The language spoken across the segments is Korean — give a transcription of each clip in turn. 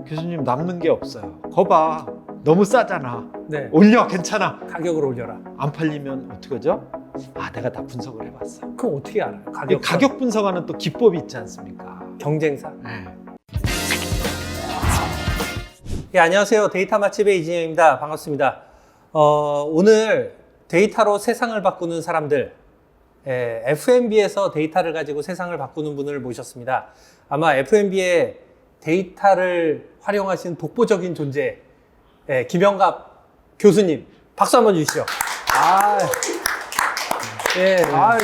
교수님 남는 게 없어요. 거봐, 너무 싸잖아. 네. 올려, 괜찮아. 가격을 올려라. 안 팔리면 어떡하죠? 아, 내가 다 분석을 해봤어. 그럼 어떻게 알아요? 이 가격 분석하는 또 기법이 있지 않습니까? 경쟁사. 네. 예, 안녕하세요. 데이터 맛집의 이진영입니다. 반갑습니다. 오늘 데이터로 세상을 바꾸는 사람들, F&B에서 데이터를 가지고 세상을 바꾸는 분을 모셨습니다. 아마 F&B의 데이터를 활용하신 독보적인 존재, 김영갑 교수님, 박수 한번 주시죠.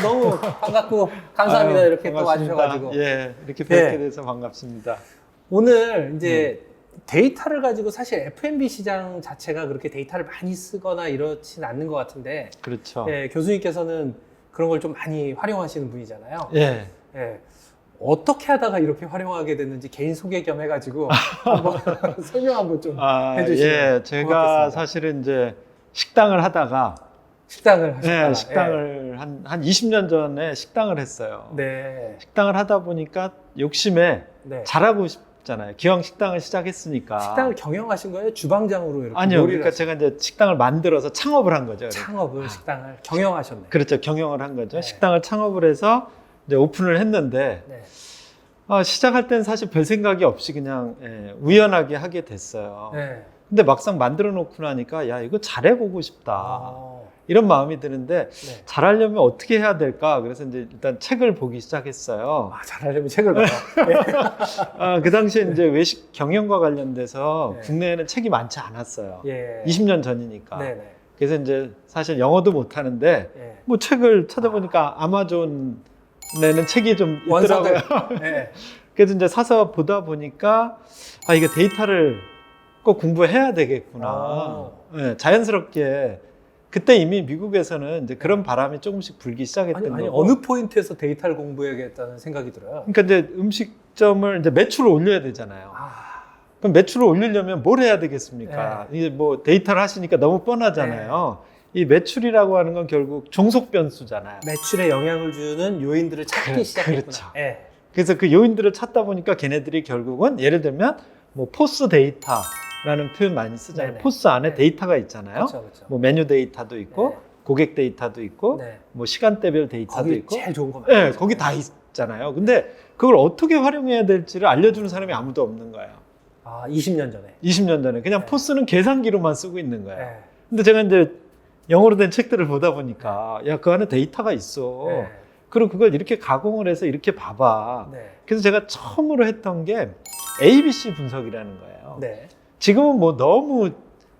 너무 반갑고 감사합니다. 아유, 이렇게 반갑습니다. 또 와주셔가지고. 예, 이렇게 뵙게 돼서 반갑습니다. 오늘 이제 데이터를 가지고 사실 F&B 시장 자체가 그렇게 데이터를 많이 쓰거나 이렇진 않는 것 같은데, 그렇죠. 교수님께서는 그런 걸 좀 많이 활용하시는 분이잖아요. 예. 어떻게 하다가 이렇게 활용하게 됐는지 개인 소개 겸 해가지고 한번 설명 한번 좀 해주시면 예, 제가 고맙겠습니다. 사실은 이제 식당을 하다가 식당을 하셨다. 식당을 한 20년 전에 식당을 했어요. 네. 식당을 하다 보니까 욕심에 네. 잘하고 싶잖아요. 기왕 식당을 시작했으니까. 식당을 경영하신 거예요? 주방장으로 이렇게 아니요. 요리를 그러니까 제가 이제 식당을 만들어서 창업을 한 거죠. 창업을 식당을 경영하셨네. 그렇죠. 경영을 한 거죠. 네. 식당을 창업을 해서 이제 오픈을 했는데 네. 시작할 땐 사실 별 생각이 없이 그냥 우연하게 하게 됐어요. 네. 근데 막상 만들어 놓고 나니까 야, 이거 잘해보고 싶다. 이런 마음이 드는데 네. 잘하려면 어떻게 해야 될까? 그래서 이제 일단 책을 보기 시작했어요. 잘하려면 책을 봐요. 그 당시에 이제 외식 경영과 관련돼서 네. 국내에는 책이 많지 않았어요. 예. 20년 전이니까. 네네. 그래서 이제 사실 영어도 못 하는데 예. 뭐 책을 찾아보니까 아마존에는 책이 좀 있더라고요. 원서들. 네. 그래서 이제 사서 보다 보니까 이게 데이터를 꼭 공부해야 되겠구나. 네, 자연스럽게 그때 이미 미국에서는 이제 그런 바람이 조금씩 불기 시작했던 아니 거고. 어느 포인트에서 데이터를 공부해야겠다는 생각이 들어요. 그러니까 이제 음식점을 이제 매출을 올려야 되잖아요. 그럼 매출을 올리려면 뭘 해야 되겠습니까? 이게 뭐 데이터를 하시니까 너무 뻔하잖아요. 이 매출이라고 하는 건 결국 종속 변수잖아요. 매출에 영향을 주는 요인들을 찾기 시작했구나. 그렇죠. 예. 그래서 그 요인들을 찾다 보니까 걔네들이 결국은 예를 들면 뭐 포스 데이터라는 표현 많이 쓰잖아요. 네네. 포스 안에 네. 데이터가 있잖아요. 그렇죠, 그렇죠. 뭐 메뉴 데이터도 있고 네. 고객 데이터도 있고 네. 뭐 시간대별 데이터도 거기 있고 제일 좋은 거 네, 맞아요. 거기 다 있잖아요. 근데 그걸 어떻게 활용해야 될지를 알려주는 사람이 아무도 없는 거예요. 20년 전에. 20년 전에 그냥 네. 포스는 계산기로만 쓰고 있는 거예요. 예. 근데 제가 이제 영어로 된 책들을 보다 보니까 야, 그 안에 데이터가 있어. 네. 그리고 그걸 이렇게 가공을 해서 이렇게 봐봐. 네. 그래서 제가 처음으로 했던 게 ABC 분석이라는 거예요. 네. 지금은 뭐 너무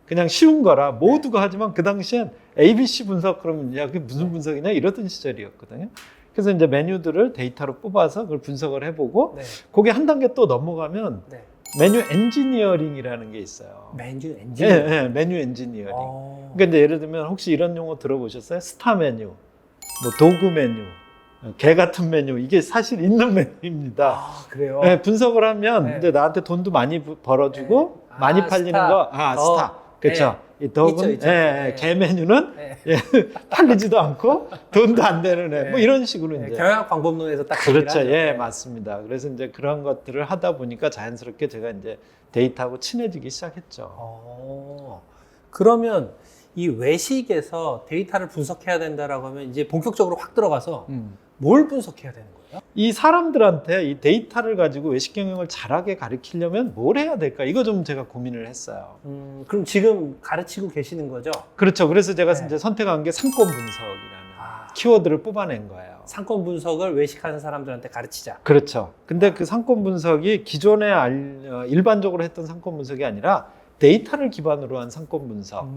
그냥 쉬운 거라 모두가 하지만 그 당시엔 ABC 분석 그러면 야, 그게 무슨 분석이냐 이러던 시절이었거든요. 그래서 이제 메뉴들을 데이터로 뽑아서 그걸 분석을 해보고 네. 거기 한 단계 또 넘어가면 네. 메뉴 엔지니어링이라는 게 있어요. 메뉴 엔진. 메뉴 엔지니어링. 어. 그러니까 이제 예를 들면 혹시 이런 용어 들어보셨어요? 스타 메뉴, 뭐 도구 메뉴, 개 같은 메뉴 이게 사실 있는 메뉴입니다. 그래요? 네, 분석을 하면 네. 이제 나한테 돈도 많이 벌어주고 네. 많이 팔리는 스타. 거, 스타, 그렇죠. 이 덕은 있죠. 네. 개 메뉴는 네. 팔리지도 않고 돈도 안 되는 애, 네. 뭐 이런 식으로 네, 이제. 경영 방법론에서 딱 그렇죠, 얘기를 하죠. 맞습니다. 그래서 이제 그런 것들을 하다 보니까 자연스럽게 제가 이제 데이터하고 친해지기 시작했죠. 그러면 이 외식에서 데이터를 분석해야 된다라고 하면 이제 본격적으로 확 들어가서 뭘 분석해야 되는 거예요? 이 사람들한테 이 데이터를 가지고 외식 경영을 잘하게 가르치려면 뭘 해야 될까? 이거 좀 제가 고민을 했어요. 그럼 지금 가르치고 계시는 거죠? 그렇죠. 그래서 제가 네. 이제 선택한 게 상권 분석이라는 키워드를 뽑아낸 거예요. 상권 분석을 외식하는 사람들한테 가르치자. 그렇죠. 근데 그 상권 분석이 기존에 일반적으로 했던 상권 분석이 아니라 데이터를 기반으로 한 상권 분석.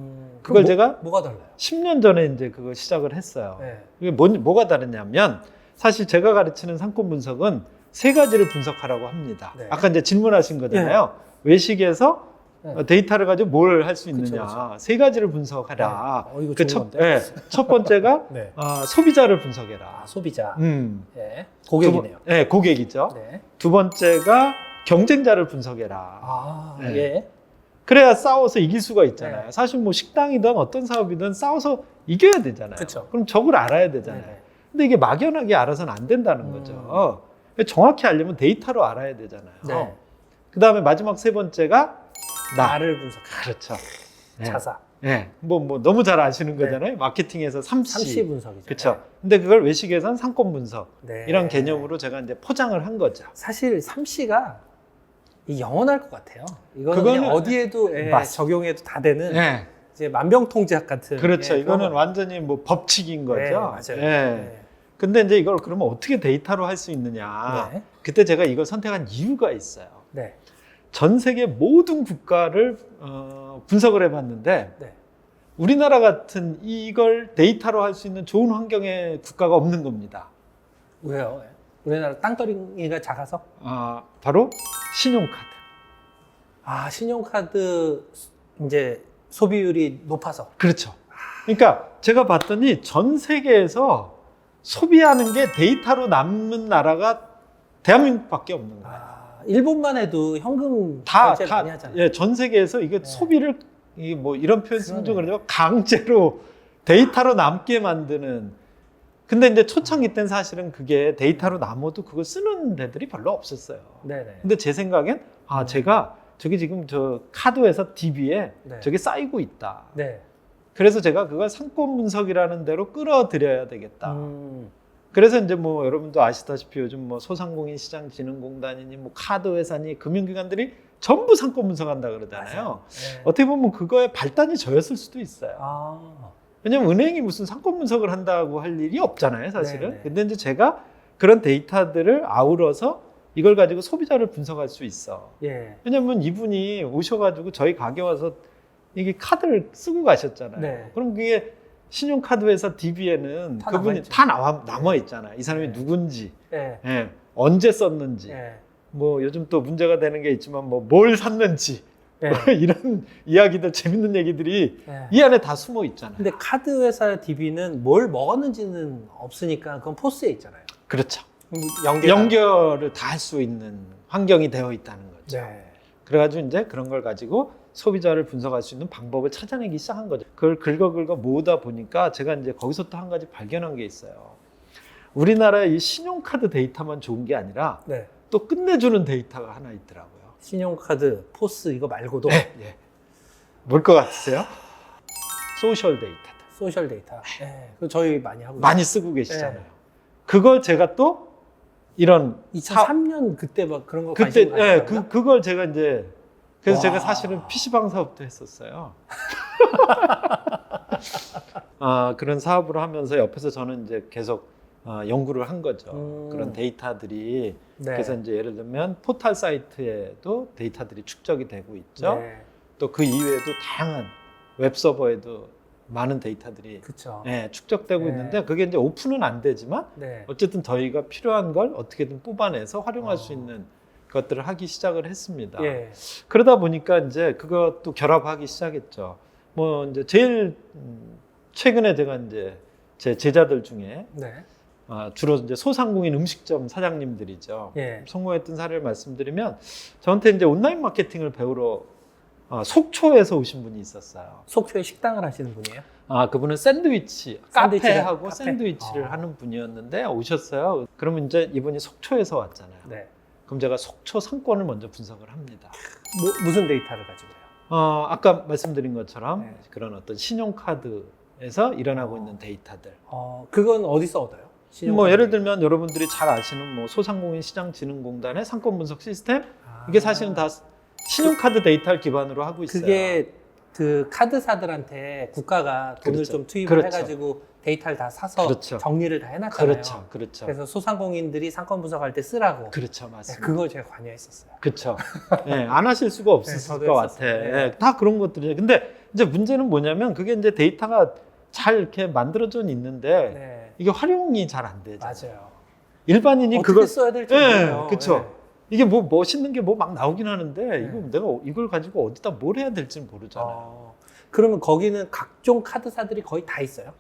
그걸 제가 뭐가 달라요? 10년 전에 이제 그걸 시작을 했어요. 네. 이게 뭐가 다르냐면 사실 제가 가르치는 상권 분석은 세 가지를 분석하라고 합니다. 네. 아까 이제 질문하신 거잖아요. 외식에서 네. 데이터를 가지고 뭘 할 수 있느냐. 그쵸. 세 가지를 분석하라. 이거 그 좋은 건데. 첫 번째가 네. 소비자를 분석해라. 소비자. 네, 고객이네요. 고객이죠. 네. 두 번째가 경쟁자를 분석해라. 네. 예. 그래야 싸워서 이길 수가 있잖아요. 네. 사실 뭐 식당이든 어떤 사업이든 싸워서 이겨야 되잖아요. 그쵸. 그럼 적을 알아야 되잖아요. 네. 근데 이게 막연하게 알아서는 안 된다는 거죠. 정확히 알려면 데이터로 알아야 되잖아요. 네. 그 다음에 마지막 세 번째가 나. 나를 분석. 그렇죠. 네. 자사. 네. 뭐 너무 잘 아시는 네. 거잖아요. 마케팅에서 3C. 3C 분석이죠. 그렇죠. 근데 그걸 외식에서는 상권 분석. 네. 이런 개념으로 제가 이제 포장을 한 거죠. 사실 3C가 영원할 것 같아요. 이거는 그거는 그냥 어디에도 맞습니다. 적용해도 다 되는 네. 이제 만병통치약 같은. 그렇죠. 예, 이거는 그런 거. 완전히 뭐 법칙인 거죠. 네, 맞아요. 예. 네. 근데 이제 이걸 그러면 어떻게 데이터로 할 수 있느냐. 네. 그때 제가 이걸 선택한 이유가 있어요. 네. 전 세계 모든 국가를 분석을 해봤는데 네. 우리나라 같은 이걸 데이터로 할 수 있는 좋은 환경의 국가가 없는 겁니다. 왜요? 우리나라 땅덩이가 작아서? 바로 신용카드. 아, 신용카드 이제 소비율이 높아서. 그렇죠. 그러니까 제가 봤더니 전 세계에서 소비하는 게 데이터로 남는 나라가 대한민국밖에 없는 거예요. 일본만 해도 현금 다, 결제 많이 하잖아요. 예, 전 세계에서 이게 네. 소비를 뭐 이런 표현 쓰면 좀 그러네. 그러지만 강제로 데이터로 남게 만드는. 근데 이제 초창기 때는 사실은 그게 데이터로 남아도 그걸 쓰는 데들이 별로 없었어요. 네네. 근데 제 생각엔 제가 저기 지금 저 카드회사 DB에 네. 저게 쌓이고 있다. 네. 그래서 제가 그걸 상권 분석이라는 데로 끌어들여야 되겠다. 음, 그래서 이제 뭐 여러분도 아시다시피 요즘 뭐 소상공인 시장진흥공단이니 뭐 카드회사니 금융기관들이 전부 상권 분석한다 그러잖아요. 네. 어떻게 보면 그거의 발단이 저였을 수도 있어요. 아, 왜냐면 은행이 무슨 상권 분석을 한다고 할 일이 없잖아요, 사실은. 네네. 근데 이제 제가 그런 데이터들을 아우러서 이걸 가지고 소비자를 분석할 수 있어. 예. 왜냐면 이분이 오셔가지고 저희 가게 와서 이게 카드를 쓰고 가셨잖아요. 네. 그럼 그게 신용카드 회사 DB에는 다 그분이 남아있죠. 다 남아있잖아요. 이 사람이 네. 누군지, 예. 예, 언제 썼는지, 예. 뭐 요즘 또 문제가 되는 게 있지만 뭐 뭘 샀는지 예. 이런 이야기들, 재밌는 얘기들이 예. 이 안에 다 숨어 있잖아요. 근데 카드 회사 DB는 뭘 먹었는지는 없으니까 그건 포스에 있잖아요. 그렇죠. 연결. 연결을 다 할 수 있는 환경이 되어 있다는 거죠. 네. 그래가지고 이제 그런 걸 가지고 소비자를 분석할 수 있는 방법을 찾아내기 시작한 거죠. 그걸 긁어 모으다 보니까 제가 이제 거기서 또 한 가지 발견한 게 있어요. 우리나라의 이 신용카드 데이터만 좋은 게 아니라 네. 또 끝내주는 데이터가 하나 있더라고요. 신용카드, 포스 이거 말고도 예. 뭘 것 같으세요? 소셜 데이터다. 소셜 데이터. 예. 그거 저희 많이 하고 많이 쓰고 계시잖아요. 네. 그걸 제가 또 이런 2003년 그때 막 그런 거 그때 관심 예, 가지셨나? 그걸 제가 이제 그래서 와. 제가 사실은 PC방 사업도 했었어요. 그런 사업을 하면서 옆에서 저는 이제 계속 연구를 한 거죠. 그런 데이터들이 네. 그래서 이제 예를 들면 포털 사이트에도 데이터들이 축적이 되고 있죠. 네. 또 그 이외에도 다양한 웹 서버에도 많은 데이터들이 그렇죠. 축적되고 네. 있는데 그게 이제 오픈은 안 되지만 네. 어쨌든 저희가 필요한 걸 어떻게든 뽑아내서 활용할 수 있는 것들을 하기 시작을 했습니다. 예. 그러다 보니까 이제 그것도 결합하기 시작했죠. 뭐 이제 제일 최근에 제가 이제 제 제자들 중에 네. 주로 이제 소상공인 음식점 사장님들이죠. 예. 성공했던 사례를 말씀드리면 저한테 이제 온라인 마케팅을 배우러 속초에서 오신 분이 있었어요. 속초에 식당을 하시는 분이에요? 그분은 샌드위치, 샌드위치를? 카페하고 카페? 샌드위치를 하는 분이었는데 오셨어요. 그러면 이제 이분이 속초에서 왔잖아요. 네. 그럼 제가 속초 상권을 먼저 분석을 합니다. 무슨 데이터를 가지고요? 아까 말씀드린 것처럼 네. 그런 어떤 신용카드에서 일어나고 있는 데이터들. 그건 어디서 얻어요? 뭐 예를 들면 여러분들이 잘 아시는 뭐 소상공인 시장진흥공단의 상권 분석 시스템, 이게 사실은 다 신용카드 데이터를 기반으로 하고 있어요. 그게 그 카드사들한테 국가가 돈을 그렇죠. 좀 투입을 그렇죠. 해가지고 데이터를 다 사서 그렇죠. 정리를 다 해놨잖아요. 그렇죠. 그래서 소상공인들이 상권 분석할 때 쓰라고. 그렇죠, 네, 맞습니다. 그걸 제가 관여했었어요. 그렇죠. 안 하실 수가 없을 저도 것 같아. 했었어요. 네. 다 그런 것들이에요. 근데 이제 문제는 뭐냐면 그게 이제 데이터가 잘 이렇게 만들어져 있는데 네, 이게 활용이 잘 안 되잖아요. 맞아요. 일반인이 어떻게 그걸 써야 될지 네, 몰라요. 그쵸. 이게 뭐 멋있는 게 뭐 막 나오긴 하는데 네. 이거 내가 이걸 가지고 어디다 뭘 해야 될지는 모르잖아요. 그러면 거기는 각종 카드사들이 거의 다 있어요?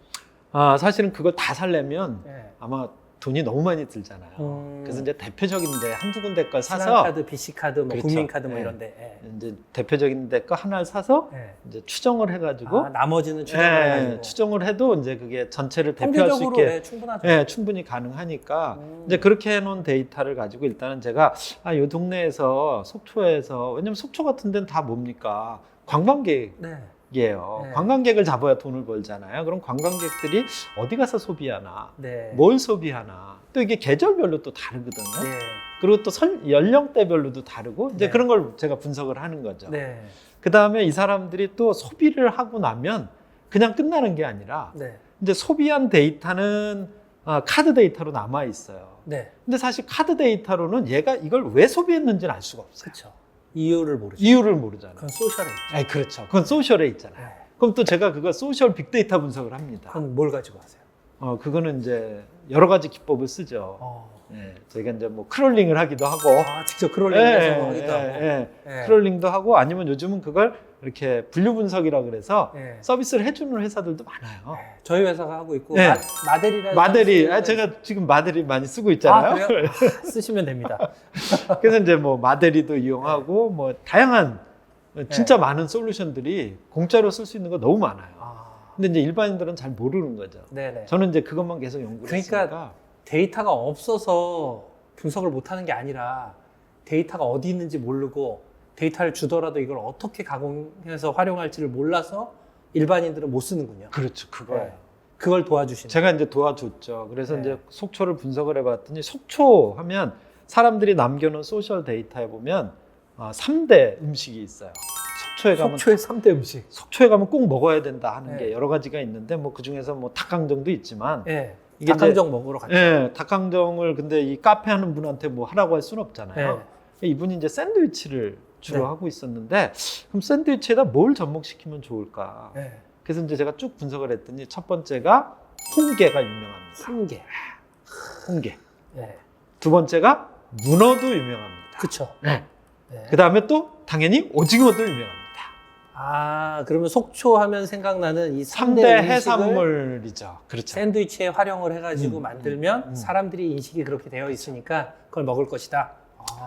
사실은 그걸 다 살려면 네. 아마 돈이 너무 많이 들잖아요. 그래서 이제 대표적인데 한두 군데 걸 사서 신한카드, BC카드, 뭐 그렇죠. 국민카드 뭐 네. 이런데. 예. 이제 대표적인 데 거 하나를 사서 예. 이제 추정을 해가지고 나머지는 추정을 예, 해가지고. 추정을 해도 이제 그게 전체를 대표할 수 평균적으로 있게 충분하죠. 예, 충분히 가능하니까 이제 그렇게 해놓은 데이터를 가지고 일단은 제가 이 동네에서 속초에서 왜냐면 속초 같은 데는 다 뭡니까 관광객이에요. 네. 관광객을 잡아야 돈을 벌잖아요. 그럼 관광객들이 어디 가서 소비하나, 네. 뭘 소비하나, 또 이게 계절별로 또 다르거든요. 네. 그리고 또 연령대별로도 다르고 이제 네. 그런 걸 제가 분석을 하는 거죠. 네. 그 다음에 이 사람들이 또 소비를 하고 나면 그냥 끝나는 게 아니라 네. 이제 소비한 데이터는 카드 데이터로 남아 있어요. 네. 근데 사실 카드 데이터로는 얘가 이걸 왜 소비했는지는 알 수가 없어요. 그렇죠. 이유를 모르죠. 이유를 모르잖아요. 그건 소셜에 있죠. 그렇죠. 그건 소셜에 있잖아요. 네. 그럼 또 제가 그거 소셜 빅데이터 분석을 합니다. 그건 뭘 가지고 하세요? 그거는 이제 여러 가지 기법을 쓰죠. 저희가 이제 뭐 크롤링을 하기도 하고, 직접 크롤링해서 하기도 하고. 네. 네. 크롤링도 하고, 아니면 요즘은 그걸 이렇게 분류 분석이라 그래서 네. 서비스를 해주는 회사들도 많아요. 네. 저희 회사가 하고 있고 네. 마데리라는 마데리, 사실- 제가 지금 마데리 많이 쓰고 있잖아요. 그래요? 쓰시면 됩니다. 그래서 이제 뭐 마데리도 이용하고 뭐 다양한 진짜 많은 솔루션들이 공짜로 쓸 수 있는 거 너무 많아요. 근데 이제 일반인들은 잘 모르는 거죠. 네네. 저는 이제 그것만 계속 연구를 그러니까 했으니까. 데이터가 없어서 분석을 못하는 게 아니라 데이터가 어디 있는지 모르고 데이터를 주더라도 이걸 어떻게 가공해서 활용할지를 몰라서 일반인들은 못 쓰는군요. 그렇죠, 그거예요. 네. 그걸 도와주시는. 제가 이제 도와줬죠. 그래서 네. 이제 속초를 분석을 해봤더니 속초 하면 사람들이 남겨놓은 소셜 데이터에 보면 3대 음식이 있어요. 속초에 가면 속초의 3대 음식. 속초에 가면 꼭 먹어야 된다 하는 네. 게 여러 가지가 있는데 뭐 그 중에서 뭐 닭강정도 있지만 네. 이게 닭강정 먹으러 갔죠. 닭강정을 근데 이 카페 하는 분한테 뭐 하라고 할 수는 없잖아요. 이분이 이제 샌드위치를 주로 네. 하고 있었는데 그럼 샌드위치에다 뭘 접목시키면 좋을까? 네. 그래서 이제 제가 쭉 분석을 했더니 첫 번째가 홍게가 유명합니다. 홍게. 홍게. 네. 두 번째가 문어도 유명합니다. 그쵸. 네. 네. 그 다음에 또 당연히 오징어도 유명합니다. 그러면 속초 하면 생각나는 이 3대 3대 해산물이죠. 그렇죠. 샌드위치에 활용을 해가지고 만들면 음. 사람들이 인식이 그렇게 되어 있으니까 그걸 먹을 것이다.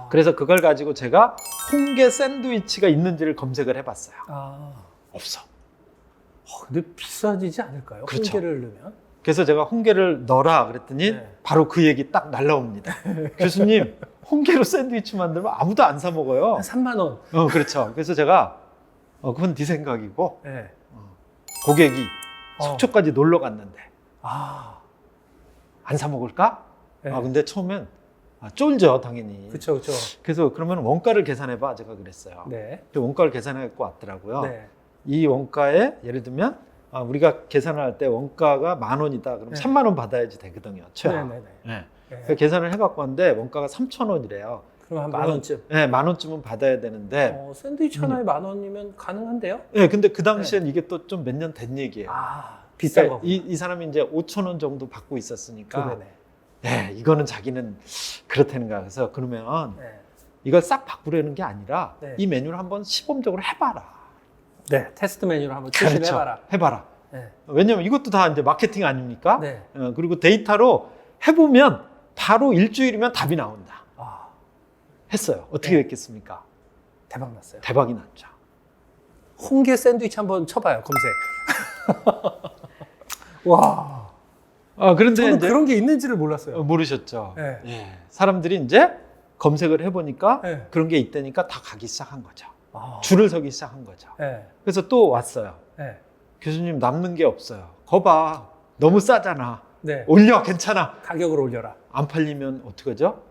그래서 그걸 가지고 제가 홍게 샌드위치가 있는지를 검색을 해봤어요. 없어. 근데 비싸지지 않을까요? 그렇죠. 홍게를 넣으면? 그래서 제가 홍게를 넣어라 그랬더니 네. 바로 그 얘기 딱 날라옵니다. 교수님, 홍게로 샌드위치 만들면 아무도 안 사 먹어요. 한 3만 원. 그렇죠. 그래서 제가 그건 네 생각이고 네. 고객이 속초까지 놀러 갔는데 안 사 먹을까? 네. 근데 처음엔 쫄죠, 당연히. 그렇죠, 그렇죠. 그래서 그러면 원가를 계산해봐, 제가 그랬어요. 네. 그 원가를 계산해 갖고 왔더라고요. 네. 이 원가에 예를 들면 우리가 계산을 할 때 원가가 10,000원이다. 그럼 네. 3만 원 받아야지 되거든요. 최하. 네. 네. 네. 그 계산을 해갖고 왔는데 원가가 3,000원이래요. 그럼 한 만 원쯤. 네, 10,000원쯤은 받아야 되는데. 샌드위치 하나에 만 원이면 가능한데요? 네, 근데 그 당시엔 이게 또 좀 몇 년 된 얘기예요. 비싼 그러니까 거. 이 사람이 이제 5,000원 정도 받고 있었으니까. 그러네. 네, 이거는 자기는 그렇다는 거야. 그래서 그러면 네. 이걸 싹 바꾸려는 게 아니라 네. 이 메뉴를 한번 시범적으로 해봐라. 네. 테스트 메뉴를 한번 출시해봐라. 해봐라. 네. 왜냐면 이것도 다 이제 마케팅 아닙니까? 네. 그리고 데이터로 해보면 바로 일주일이면 답이 나온다. 했어요. 어떻게 네. 됐겠습니까? 대박 났어요. 대박이 났죠. 홍게 샌드위치 한번 쳐봐요, 검색. 와. 그런데 저는 이제 그런 게 있는지를 몰랐어요. 모르셨죠. 네. 예. 사람들이 이제 검색을 해보니까 네. 그런 게 있다니까 다 가기 시작한 거죠. 아. 줄을 서기 시작한 거죠. 네. 그래서 또 왔어요. 네. 교수님 남는 게 없어요. 거봐. 너무 싸잖아. 네. 올려. 괜찮아. 가격을 올려라. 안 팔리면 어떡하죠?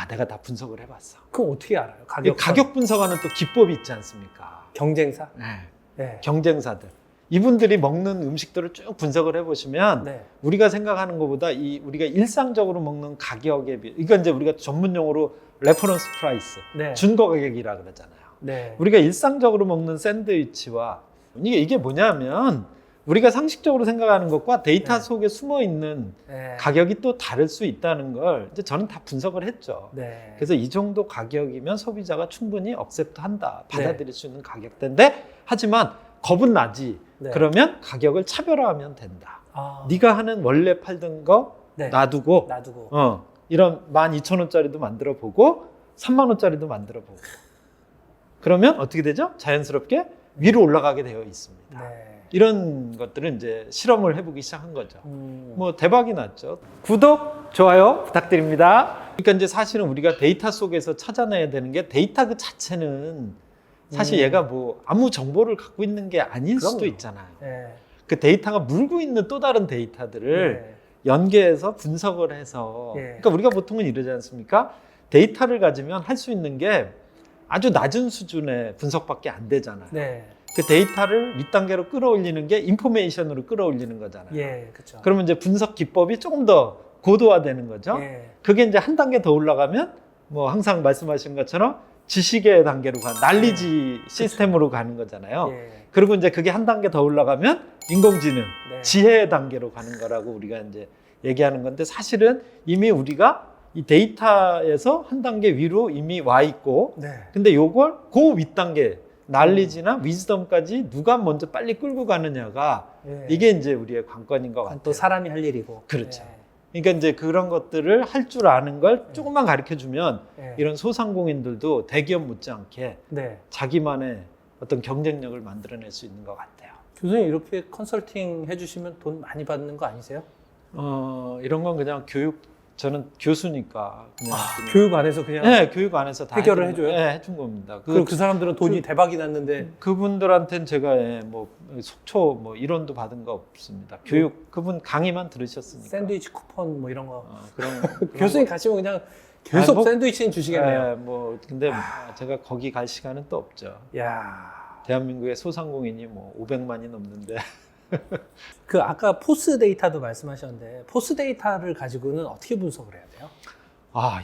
내가 다 분석을 해봤어. 그럼 어떻게 알아요? 이 가격 분석하는 또 기법이 있지 않습니까? 경쟁사? 네. 네. 경쟁사들. 이분들이 먹는 음식들을 쭉 분석을 해보시면 네. 우리가 생각하는 것보다 우리가 일상적으로 먹는 가격에 비해, 이건 이제 우리가 전문 용어로 레퍼런스 프라이스, 네. 준거 가격이라 그러잖아요. 네. 우리가 일상적으로 먹는 샌드위치와 이게 뭐냐면 우리가 상식적으로 생각하는 것과 데이터 네. 속에 숨어 있는 네. 가격이 또 다를 수 있다는 걸 이제 저는 다 분석을 했죠. 네. 그래서 이 정도 가격이면 소비자가 충분히 억셉트한다, 받아들일 네. 수 있는 가격대인데 하지만 겁은 나지. 네. 그러면 가격을 차별화하면 된다. 아. 네가 하는 원래 팔던 거 네. 놔두고 놔두고. 이런 12,000원짜리도 만들어 보고 3만 원짜리도 만들어 보고 그러면 어떻게 되죠? 자연스럽게 위로 올라가게 되어 있습니다. 네. 이런 것들은 이제 실험을 해보기 시작한 거죠. 음. 뭐 대박이 났죠. 구독, 좋아요 부탁드립니다. 그러니까 이제 사실은 우리가 데이터 속에서 찾아내야 되는 게 데이터 그 자체는 사실 얘가 뭐 아무 정보를 갖고 있는 게 아닐 그럼요. 수도 있잖아요. 네. 그 데이터가 물고 있는 또 다른 데이터들을 네. 연계해서 분석을 해서 예. 그러니까 우리가 보통은 이러지 않습니까? 데이터를 가지면 할 수 있는 게 아주 낮은 수준의 분석밖에 안 되잖아요. 네. 그 데이터를 윗단계로 끌어올리는 게 인포메이션으로 끌어올리는 거잖아요. 예, 그렇죠. 그러면 이제 분석 기법이 조금 더 고도화되는 거죠. 예. 그게 이제 한 단계 더 올라가면 뭐 항상 말씀하신 것처럼 지식의 단계로 난리지 시스템으로 가는 거잖아요. 예. 그리고 이제 그게 한 단계 더 올라가면 인공지능, 네. 지혜의 단계로 가는 거라고 우리가 이제 얘기하는 건데 사실은 이미 우리가 이 데이터에서 한 단계 위로 이미 와 있고 네. 근데 요걸 그 윗단계 날리지나 위즈덤까지 누가 먼저 빨리 끌고 가느냐가 예. 이게 이제 우리의 관건인 것 같아요. 또 사람이 할 일이고. 그렇죠. 예. 그러니까 이제 그런 것들을 할 줄 아는 걸 조금만 가르쳐 주면 예. 이런 소상공인들도 대기업 못지않게 네. 자기만의 어떤 경쟁력을 만들어낼 수 있는 것 같아요. 교수님 이렇게 컨설팅 해주시면 돈 많이 받는 거 아니세요? 이런 건 그냥 저는 교수니까 그냥, 교육 안에서 그냥. 네, 교육 안에서 다 해결을 해준 해줘요? 네, 해준 겁니다. 그럼 그 사람들은 돈이 대박이 났는데. 그분들한테는 제가 뭐 속초 뭐 이론도 받은 거 없습니다. 교육 그분 강의만 들으셨으니까. 샌드위치 쿠폰 뭐 이런 거. 그런 교수님 가시면 그냥 계속 뭐- 샌드위치는 주시겠네요. 뭐 근데 뭐 제가 거기 갈 시간은 또 없죠. 야. 대한민국의 소상공인이 뭐 500만이 넘는데 그 아까 포스 데이터도 말씀하셨는데 포스 데이터를 가지고는 어떻게 분석을 해야 돼요?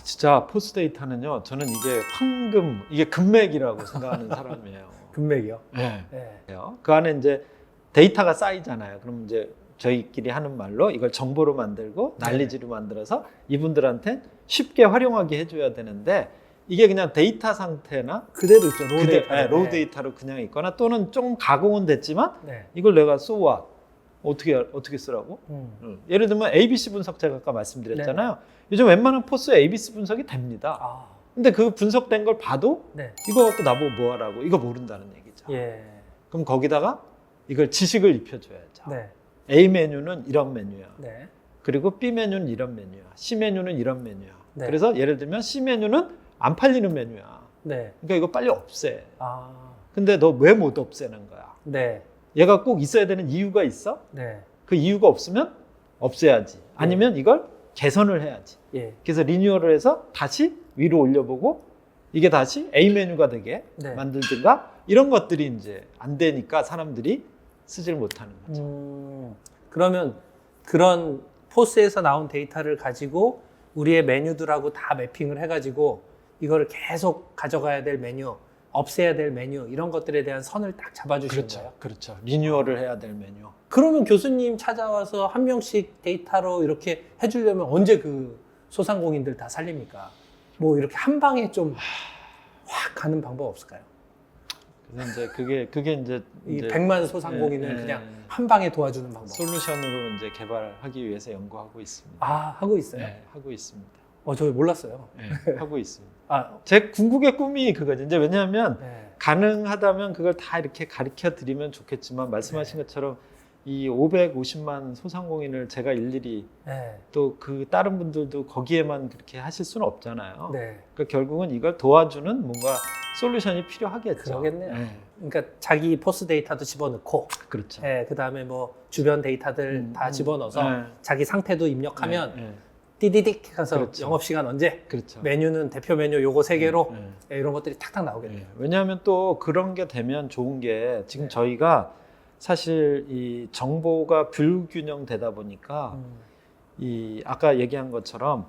진짜 포스 데이터는요. 저는 이게 황금 이게 금맥이라고 생각하는 사람이에요. 금맥이요? 네. 네. 그 안에 이제 데이터가 쌓이잖아요. 그럼 이제 저희끼리 하는 말로 이걸 정보로 만들고 난리지로 만들어서 이분들한테 쉽게 활용하게 해줘야 되는데 이게 그냥 데이터 상태나 그대로 있죠. 로우 데이터. 로우 데이터로 그냥 있거나 또는 좀 가공은 됐지만 네. 이걸 내가 so what 어떻게 쓰라고? 음. 예를 들면 ABC 분석 제가 아까 말씀드렸잖아요. 요즘 웬만한 포스 ABC 분석이 됩니다. 아. 근데 그 분석된 걸 봐도 네. 이거 갖고 나보고 뭐 하라고? 이거 모른다는 얘기죠. 예. 그럼 거기다가 이걸 지식을 입혀줘야죠. 네. A 메뉴는 이런 메뉴야. 네. 그리고 B 메뉴는 이런 메뉴야. C 메뉴는 이런 메뉴야. 네. 그래서 예를 들면 C 메뉴는 안 팔리는 메뉴야. 네. 그러니까 이거 빨리 없애. 아. 근데 너 왜 못 없애는 거야? 네. 얘가 꼭 있어야 되는 이유가 있어? 네. 그 이유가 없으면 없애야지. 아니면 이걸 개선을 해야지. 예. 그래서 리뉴얼을 해서 다시 위로 올려보고 이게 다시 A 메뉴가 되게 네. 만들든가 이런 것들이 이제 안 되니까 사람들이 쓰질 못하는 거죠. 그러면 그런 포스에서 나온 데이터를 가지고 우리의 메뉴들하고 다 매핑을 해가지고 이거를 계속 가져가야 될 메뉴, 없애야 될 메뉴 이런 것들에 대한 선을 딱 잡아주시는 거예요. 그렇죠. 리뉴얼을 해야 될 메뉴. 그러면 교수님 찾아와서 한 명씩 데이터로 이렇게 해주려면 언제 그 소상공인들 다 살립니까? 뭐 이렇게 한 방에 좀 확 가는 방법 없을까요? 그래서 이제 그게 이제 이 100만 소상공인을 그냥 한 방에 도와주는 방법. 솔루션으로 이제 개발하기 위해서 연구하고 있습니다. 아, 하고 있어요? 네, 하고 있습니다. 저 몰랐어요. 네, 하고 있습니다. 아, 제 궁극의 꿈이 그거죠. 이제 왜냐하면 네. 가능하다면 그걸 다 이렇게 가르쳐 드리면 좋겠지만 말씀하신 것처럼 이 550만 소상공인을 제가 일일이 네. 또 그 다른 분들도 거기에만 그렇게 하실 수는 없잖아요. 네. 그러니까 결국은 이걸 도와주는 뭔가 솔루션이 필요하겠죠. 그러겠네요. 네, 그러니까 자기 포스 데이터도 집어넣고, 그렇죠. 네, 그 다음에 뭐 주변 데이터들 다 집어넣어서 네. 자기 상태도 입력하면 네, 네. 띠디딕 가서 그렇죠. 영업시간 언제, 그렇죠. 메뉴는 대표 메뉴 요거 3개로 네. 네, 이런 것들이 탁탁 나오겠네요. 왜냐하면 또 그런 게 되면 좋은 게 지금 네. 저희가 사실 이 정보가 불균형되다 보니까 이 아까 얘기한 것처럼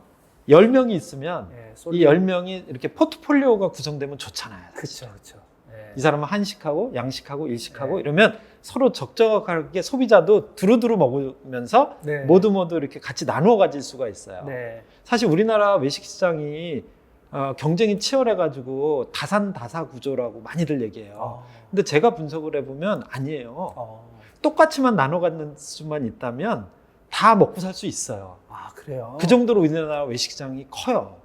10명이 있으면 네, 이 10명이 이렇게 포트폴리오가 구성되면 좋잖아요. 그렇죠, 그렇죠. 네. 이 사람은 한식하고 양식하고 일식하고 네. 이러면 서로 적절하게 소비자도 두루두루 먹으면서 네. 모두 이렇게 같이 나누어 가질 수가 있어요. 네. 사실 우리나라 외식 시장이 경쟁이 치열해가지고 다산다사 구조라고 많이들 얘기해요. 근데 제가 분석을 해보면 아니에요. 똑같이만 나눠 갖는 수만 있다면 다 먹고 살 수 있어요. 아, 그래요? 그 정도로 우리나라 외식 시장이 커요.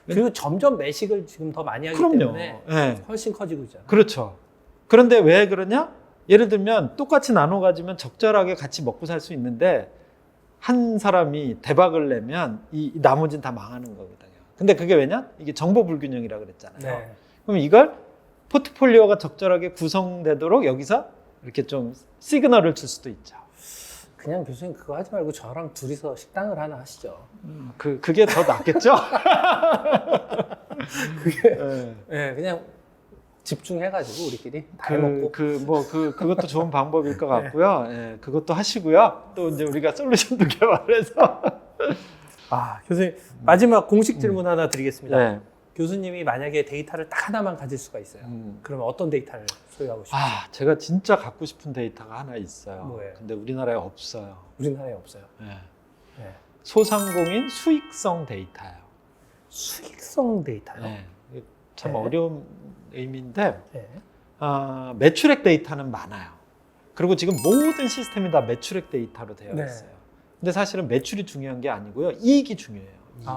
그리고 점점 매식을 지금 더 많이 하기 그럼요. 때문에 네. 훨씬 커지고 있잖아요. 그렇죠. 그런데 왜 그러냐? 예를 들면 똑같이 나눠 가지면 적절하게 같이 먹고 살 수 있는데 한 사람이 대박을 내면 이 나머지는 다 망하는 거거든요. 근데 그게 왜냐? 이게 정보 불균형이라고 그랬잖아요. 네. 그럼 이걸 포트폴리오가 적절하게 구성되도록 여기서 이렇게 좀 시그널을 줄 수도 있죠. 그냥 교수님 그거 하지 말고 저랑 둘이서 식당을 하나 하시죠. 그게 더 낫겠죠? 그게 네. 네, 그냥 집중해가지고 우리끼리 다 해먹고. 그것도 좋은 방법일 것 같고요. 예, 그것도 하시고요. 또 이제 우리가 솔루션도 개발해서. 교수님 마지막 공식 질문 하나 드리겠습니다. 네. 교수님이 만약에 데이터를 딱 하나만 가질 수가 있어요. 그러면 어떤 데이터를 소유하고 싶어요? 제가 진짜 갖고 싶은 데이터가 하나 있어요. 뭐예요? 근데 우리나라에 없어요. 우리나라에 없어요. 예. 네. 소상공인 수익성 데이터예요. 수익성 데이터요? 네. 이게 참 네. 어려운 의미인데 네. 매출액 데이터는 많아요. 그리고 지금 모든 시스템이 다 매출액 데이터로 되어 네. 있어요. 근데 사실은 매출이 중요한 게 아니고요. 이익이 중요해요. 이익.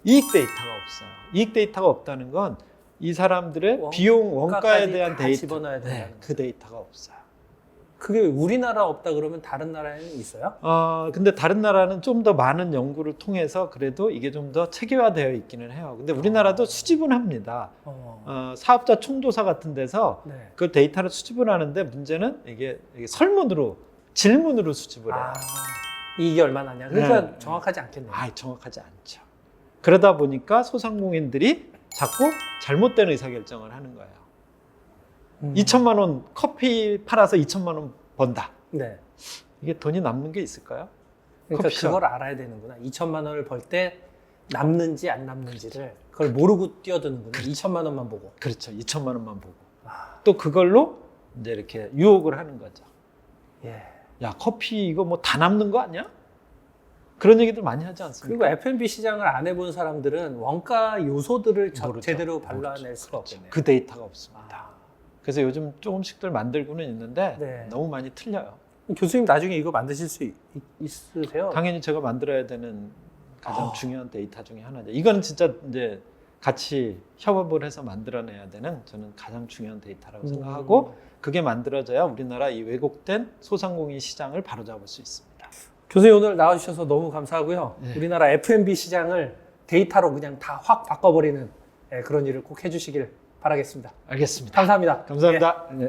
이익 데이터가 없어요. 이익 데이터가 없다는 건 이 사람들의 원가까지 비용 원가에 대한 다 데이터, 집어넣어야 된다는 그 데이터가 없어요. 그게 우리나라 없다 그러면 다른 나라에는 있어요? 근데 다른 나라는 좀 더 많은 연구를 통해서 그래도 이게 좀 더 체계화되어 있기는 해요. 근데 우리나라도 수집은 합니다. 사업자 총조사 같은 데서 네. 그 데이터를 수집을 하는데 문제는 이게 설문으로 질문으로 수집을 해요. 이익이 얼마나 냐 그러니까 네. 정확하지 않겠네요. 정확하지 않죠. 그러다 보니까 소상공인들이 자꾸 잘못된 의사결정을 하는 거예요. 2천만 원 커피 팔아서 2천만 원 번다. 네. 이게 돈이 남는 게 있을까요? 그러니까 커피숍. 그걸 알아야 되는구나. 2천만 원을 벌 때 남는지 안 남는지를 그걸 모르고 뛰어드는구나. 2천만 원만 보고. 그렇죠. 2천만 원만 보고. 또 그걸로 이제 이렇게 유혹을 하는 거죠. 예. 야, 커피 이거 뭐 다 남는 거 아니야? 그런 얘기들 많이 하지 않습니까? 그리고 F&B 시장을 안 해본 사람들은 원가 요소들을 모르죠. 제대로 발라낼 수가 없겠네요. 그 데이터가 없습니다. 그래서 요즘 조금씩들 만들고는 있는데 네. 너무 많이 틀려요. 교수님 나중에 이거 만드실 수 있으세요? 당연히 제가 만들어야 되는 가장 중요한 데이터 중에 하나죠. 이거는 진짜 이제 같이 협업을 해서 만들어내야 되는 저는 가장 중요한 데이터라고 생각하고 그게 만들어져야 우리나라 이 왜곡된 소상공인 시장을 바로잡을 수 있습니다. 교수님 오늘 나와주셔서 너무 감사하고요. 네. 우리나라 F&B 시장을 데이터로 그냥 다 확 바꿔버리는 그런 일을 꼭 해주시길 바라겠습니다. 알겠습니다. 감사합니다. 감사합니다. 예.